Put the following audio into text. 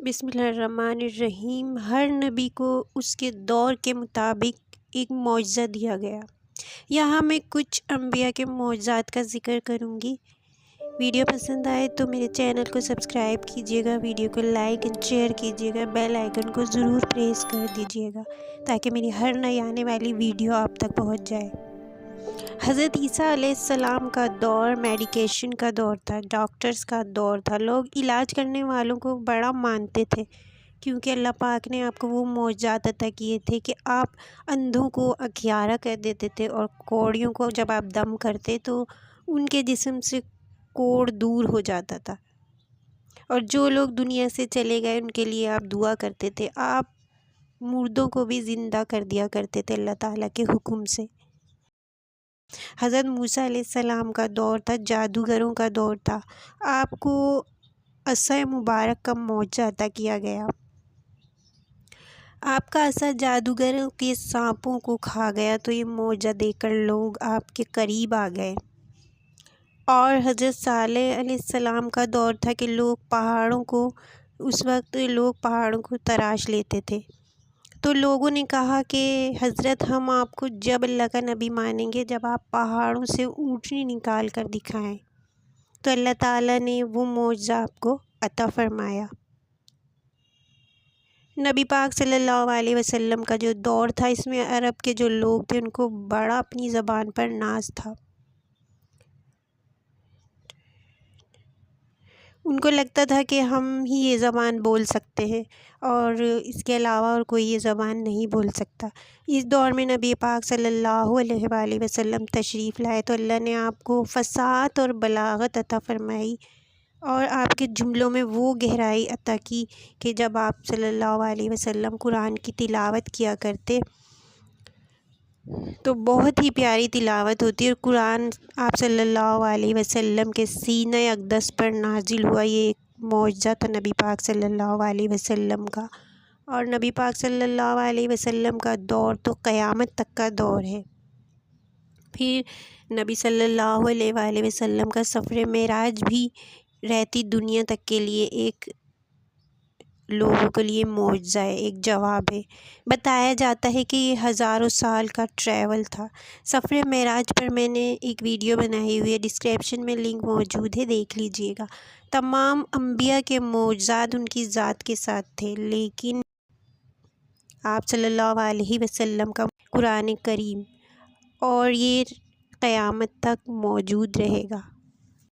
بسم اللہ الرحمن الرحیم۔ ہر نبی کو اس کے دور کے مطابق ایک معجزہ دیا گیا۔ یہاں میں کچھ انبیاء کے معجزات کا ذکر کروں گی۔ ویڈیو پسند آئے تو میرے چینل کو سبسکرائب کیجیے گا، ویڈیو کو لائک اینڈ شیئر کیجیے گا، بیل آئیکن کو ضرور پریس کر دیجیے گا تاکہ میری ہر نئی آنے والی ویڈیو آپ تک پہنچ جائے۔ حضرت عیسیٰ علیہ السلام کا دور میڈیکیشن کا دور تھا، ڈاکٹرز کا دور تھا۔ لوگ علاج کرنے والوں کو بڑا مانتے تھے کیونکہ اللہ پاک نے آپ کو وہ معجزات عطا کیے تھے کہ آپ اندھوں کو اکھیارا کر دیتے تھے، اور کوڑیوں کو جب آپ دم کرتے تو ان کے جسم سے کوڑ دور ہو جاتا تھا، اور جو لوگ دنیا سے چلے گئے ان کے لیے آپ دعا کرتے تھے۔ آپ مردوں کو بھی زندہ کر دیا کرتے تھے اللہ تعالیٰ کے حکم سے۔ حضرت موسیٰ علیہ السلام کا دور تھا، جادوگروں کا دور تھا۔ آپ کو عصا مبارک کا معجزہ عطا کیا گیا۔ آپ کا عصا جادوگروں کے سانپوں کو کھا گیا تو یہ معجزہ دیکھ کر لوگ آپ کے قریب آ گئے۔ اور حضرت صالح علیہ السلام کا دور تھا کہ اس وقت لوگ پہاڑوں کو تراش لیتے تھے، تو لوگوں نے کہا کہ حضرت ہم آپ کو جب اللہ کا نبی مانیں گے جب آپ پہاڑوں سے اونٹنی نکال کر دکھائیں۔ تو اللہ تعالیٰ نے وہ معجزہ آپ کو عطا فرمایا۔ نبی پاک صلی اللہ علیہ وسلم کا جو دور تھا، اس میں عرب کے جو لوگ تھے ان کو بڑا اپنی زبان پر ناز تھا۔ ان کو لگتا تھا کہ ہم ہی یہ زبان بول سکتے ہیں اور اس کے علاوہ اور کوئی یہ زبان نہیں بول سکتا۔ اس دور میں نبی پاک صلی اللہ علیہ وآلہ وسلم تشریف لائے تو اللہ نے آپ کو فصاحت اور بلاغت عطا فرمائی، اور آپ کے جملوں میں وہ گہرائی عطا کی کہ جب آپ صلی اللہ علیہ وسلم قرآن کی تلاوت کیا کرتے تو بہت ہی پیاری تلاوت ہوتی ہے، اور قرآن آپ صلی اللہ علیہ وسلم کے سینہ اقدس پر نازل ہوا۔ یہ ایک معجزہ تھا نبی پاک صلی اللہ علیہ وسلم کا، اور نبی پاک صلی اللہ علیہ وسلم کا دور تو قیامت تک کا دور ہے۔ پھر نبی صلی اللہ علیہ وآلہ وسلم کا سفر معراج بھی رہتی دنیا تک کے لیے ایک لوگوں کے لیے معجزہ ہے، ایک جواب ہے۔ بتایا جاتا ہے کہ یہ ہزاروں سال کا ٹریول تھا۔ سفر معراج پر میں نے ایک ویڈیو بنائی ہوئی ہے، ڈسکرپشن میں لنک موجود ہے، دیکھ لیجئے گا۔ تمام انبیاء کے معجزات ان کی ذات کے ساتھ تھے، لیکن آپ صلی اللہ علیہ وسلم کا قرآن کریم، اور یہ قیامت تک موجود رہے گا۔